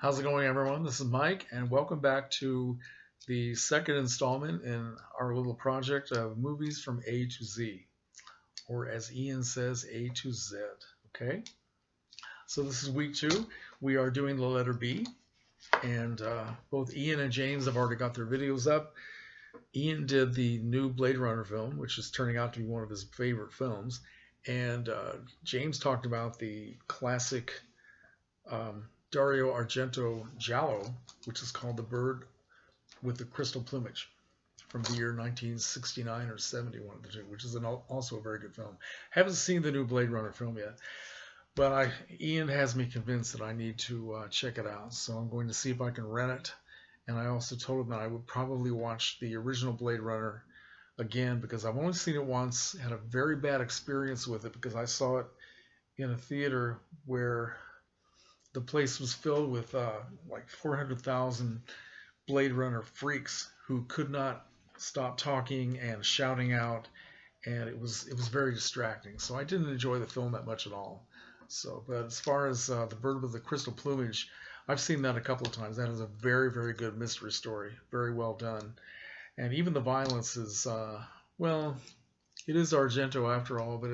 How's it going, everyone? This is Mike, and welcome back to the second installment in our little project of movies from A to Z, or as Ian says, A to Z. Okay, so this is week two. We are doing the letter B, and both Ian and James have already got their videos up. Ian did the new Blade Runner film, which is turning out to be one of his favorite films, and James talked about the classic um, Dario Argento Giallo, which is called The Bird with the Crystal Plumage from the year 1969 or 70, one of the two, which is also a very good film. Haven't seen the new Blade Runner film yet, but Ian has me convinced that I need to check it out. So I'm going to see if I can rent it. And I also told him that I would probably watch the original Blade Runner again because I've only seen it once, had a very bad experience with it because I saw it in a theater where the place was filled with like 400,000 Blade Runner freaks who could not stop talking and shouting out, and it was very distracting. So I didn't enjoy the film that much at all. So, but as far as the Bird with the Crystal Plumage, I've seen that a couple of times. That is a very, very good mystery story, very well done, and even the violence is well, it is Argento after all, but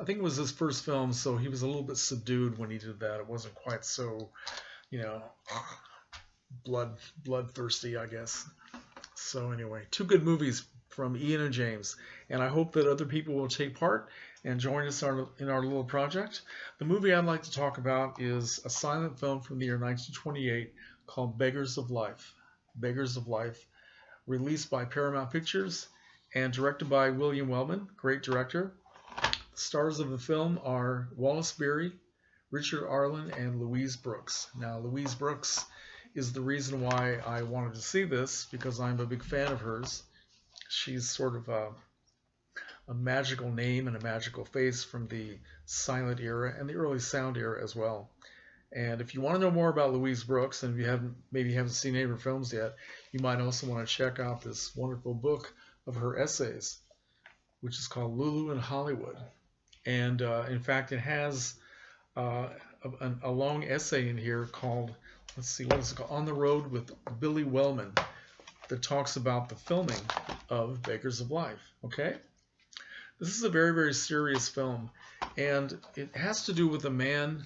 I think it was his first film, so he was a little bit subdued when he did that. It wasn't quite so, you know, bloodthirsty, I guess. So anyway, two good movies from Ian and James, and I hope that other people will take part and join us in our little project. The movie I'd like to talk about is a silent film from the year 1928 called Beggars of Life. Beggars of Life, released by Paramount Pictures and directed by William Wellman, great director. The stars of the film are Wallace Beery, Richard Arlen, and Louise Brooks. Now, Louise Brooks is the reason why I wanted to see this because I'm a big fan of hers. She's sort of a magical name and a magical face from the silent era and the early sound era as well. And if you want to know more about Louise Brooks, and if you maybe haven't seen any of her films yet, you might also want to check out this wonderful book of her essays, which is called Lulu in Hollywood. And in fact, it has a long essay in here called, let's see, what is it called? On the Road with Billy Wellman, that talks about the filming of Beggars of Life. Okay? This is a very, very serious film, and it has to do with a man.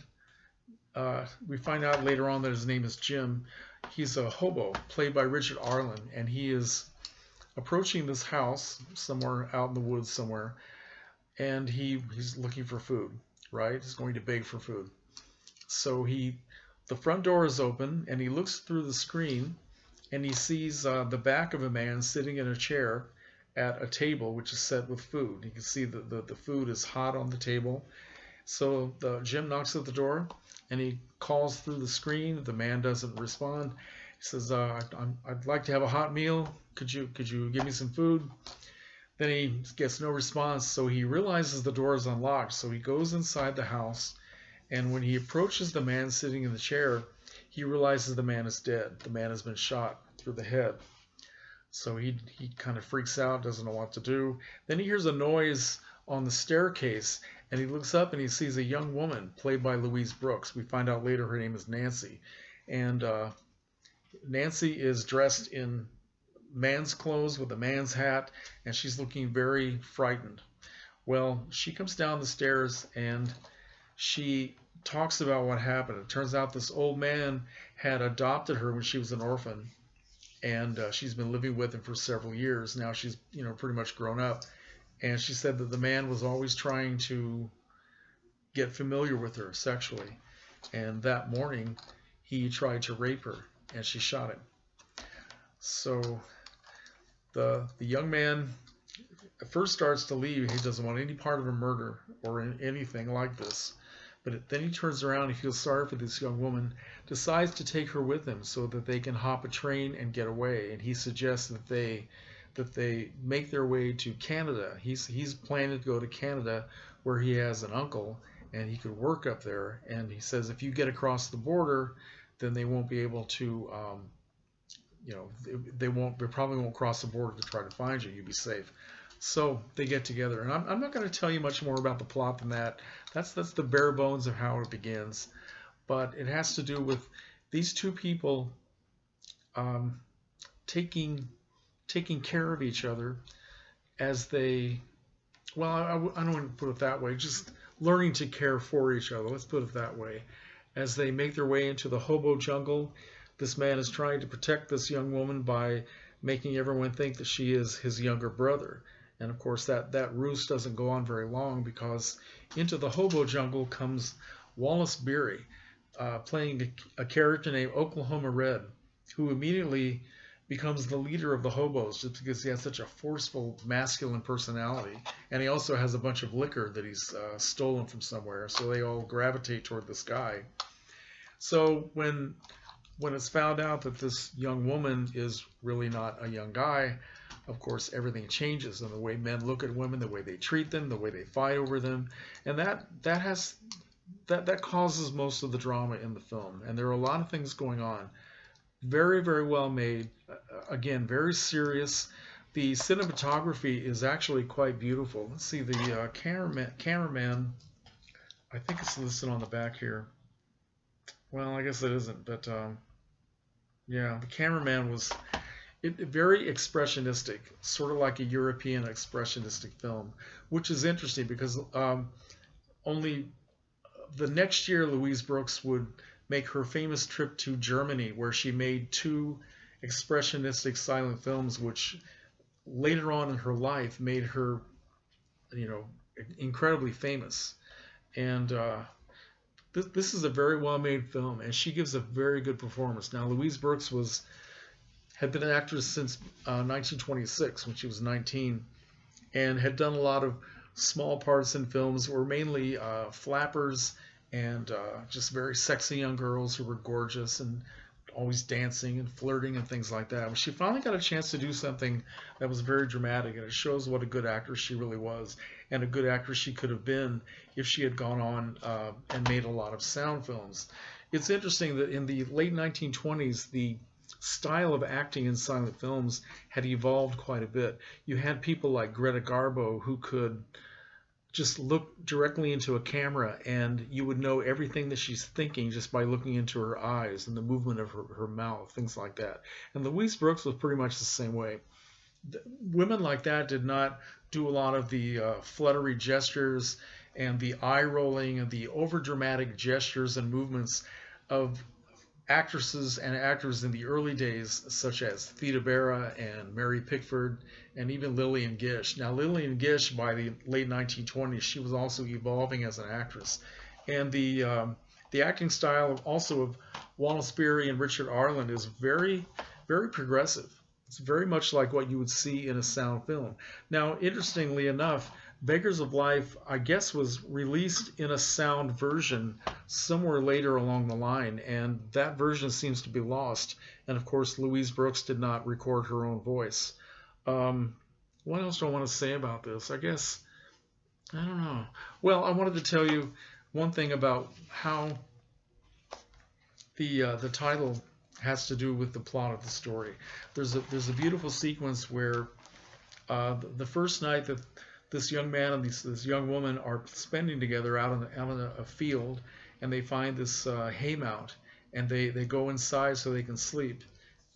We find out later on that his name is Jim. He's a hobo, played by Richard Arlen, and he is approaching this house somewhere out in the woods somewhere, and he's looking for food, right? He's going to beg for food. So the front door is open, and he looks through the screen, and he sees the back of a man sitting in a chair at a table which is set with food. You can see the food is hot on the table. So Jim knocks at the door, and he calls through the screen. The man doesn't respond. He says, "I'd like to have a hot meal. Could you give me some food?" Then he gets no response, so he realizes the door is unlocked. So he goes inside the house, and when he approaches the man sitting in the chair, he realizes the man is dead. The man has been shot through the head. So he kind of freaks out, doesn't know what to do. Then he hears a noise on the staircase, and he looks up and he sees a young woman played by Louise Brooks. We find out later her name is Nancy. And Nancy is dressed in man's clothes with a man's hat, and she's looking very frightened. Well, she comes down the stairs and she talks about what happened. It turns out this old man had adopted her when she was an orphan, and she's been living with him for several years. Now she's pretty much grown up, and she said that the man was always trying to get familiar with her sexually, and that morning he tried to rape her, and she shot him. So the young man at first starts to leave. He doesn't want any part of a murder or anything like this. But then he turns around, he feels sorry for this young woman, decides to take her with him so that they can hop a train and get away. And he suggests that they make their way to Canada. He's planning to go to Canada, where he has an uncle and he could work up there. And he says if you get across the border, then they won't be able to they probably won't cross the border to try to find you. You'll be safe. So they get together, and I'm not going to tell you much more about the plot than that. That's the bare bones of how it begins. but it has to do with these two people um, taking taking care of each other as they, well, I don't want to put it that way, just learning to care for each other. Let's put it that way. As they make their way into the hobo jungle, this man is trying to protect this young woman by making everyone think that she is his younger brother. And of course, that ruse doesn't go on very long, because into the hobo jungle comes Wallace Beery, playing a character named Oklahoma Red, who immediately becomes the leader of the hobos just because he has such a forceful masculine personality, and he also has a bunch of liquor that he's stolen from somewhere, so they all gravitate toward this guy. So when it's found out that this young woman is really not a young guy, of course everything changes in the way men look at women, the way they treat them, the way they fight over them, and that causes most of the drama in the film. And there are a lot of things going on. Very, very well made. Again, very serious. The cinematography is actually quite beautiful. Let's see, the cameraman, I think it's listed on the back here. Well, I guess it isn't, but yeah, the cameraman was very expressionistic, sort of like a European expressionistic film, which is interesting because only the next year Louise Brooks would make her famous trip to Germany, where she made two expressionistic silent films, which later on in her life made her, incredibly famous. And this is a very well-made film, and she gives a very good performance. Now, Louise Brooks had been an actress since 1926, when she was 19, and had done a lot of small parts in films, were mainly flappers and just very sexy young girls who were gorgeous and always dancing and flirting and things like that. But she finally got a chance to do something that was very dramatic, and it shows what a good actress she really was, and a good actress she could have been if she had gone on and made a lot of sound films. It's interesting that in the late 1920s, the style of acting in silent films had evolved quite a bit. You had people like Greta Garbo, who could just look directly into a camera and you would know everything that she's thinking just by looking into her eyes and the movement of her mouth, things like that. And Louise Brooks was pretty much the same way. Women like that did not do a lot of the fluttery gestures and the eye rolling and the overdramatic gestures and movements of actresses and actors in the early days, such as Theda Bara and Mary Pickford and even Lillian Gish. Now, Lillian Gish, by the late 1920s, she was also evolving as an actress. And the acting style of Wallace Beery and Richard Arlen is very, very progressive. It's very much like what you would see in a sound film. Now, interestingly enough, Beggars of Life, I guess, was released in a sound version somewhere later along the line, and that version seems to be lost. And of course, Louise Brooks did not record her own voice. What else do I want to say about this? I guess, I don't know. Well, I wanted to tell you one thing about how the title has to do with the plot of the story. There's a beautiful sequence where the first night that this young man and this young woman are spending together out on a field, and they find this haymound, and they go inside so they can sleep.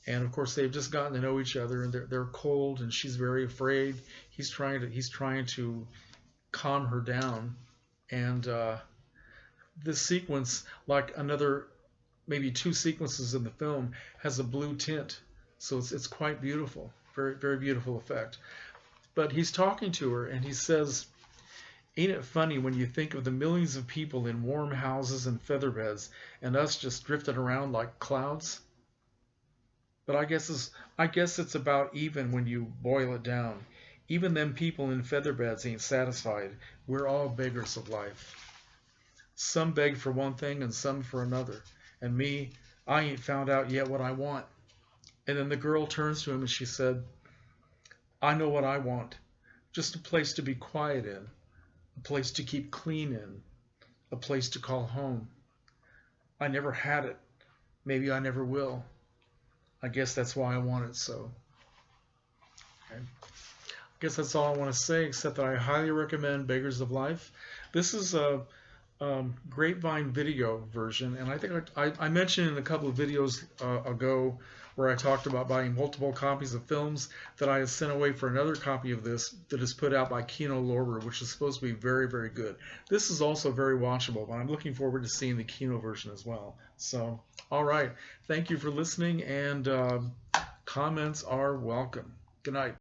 And of course, they've just gotten to know each other, and they're cold, and she's very afraid. He's trying to calm her down, and this sequence, like another maybe two sequences in the film, has a blue tint, so it's quite beautiful, very, very beautiful effect. But he's talking to her, and he says, "Ain't it funny when you think of the millions of people in warm houses and feather beds, and us just drifting around like clouds? But I guess it's about even when you boil it down. Even them people in feather beds ain't satisfied. We're all beggars of life. Some beg for one thing and some for another. And me, I ain't found out yet what I want." And then the girl turns to him and she said, "I know what I want. Just a place to be quiet in, a place to keep clean in, a place to call home. I never had it. Maybe I never will. I guess that's why I want it so." Okay. I guess that's all I want to say, except that I highly recommend Beggars of Life. This is Grapevine video version, and I think I mentioned in a couple of videos ago where I talked about buying multiple copies of films that I had sent away for another copy of this that is put out by Kino Lorber, which is supposed to be very, very good. This is also very watchable, but I'm looking forward to seeing the Kino version as well. So, all right. Thank you for listening, and comments are welcome. Good night.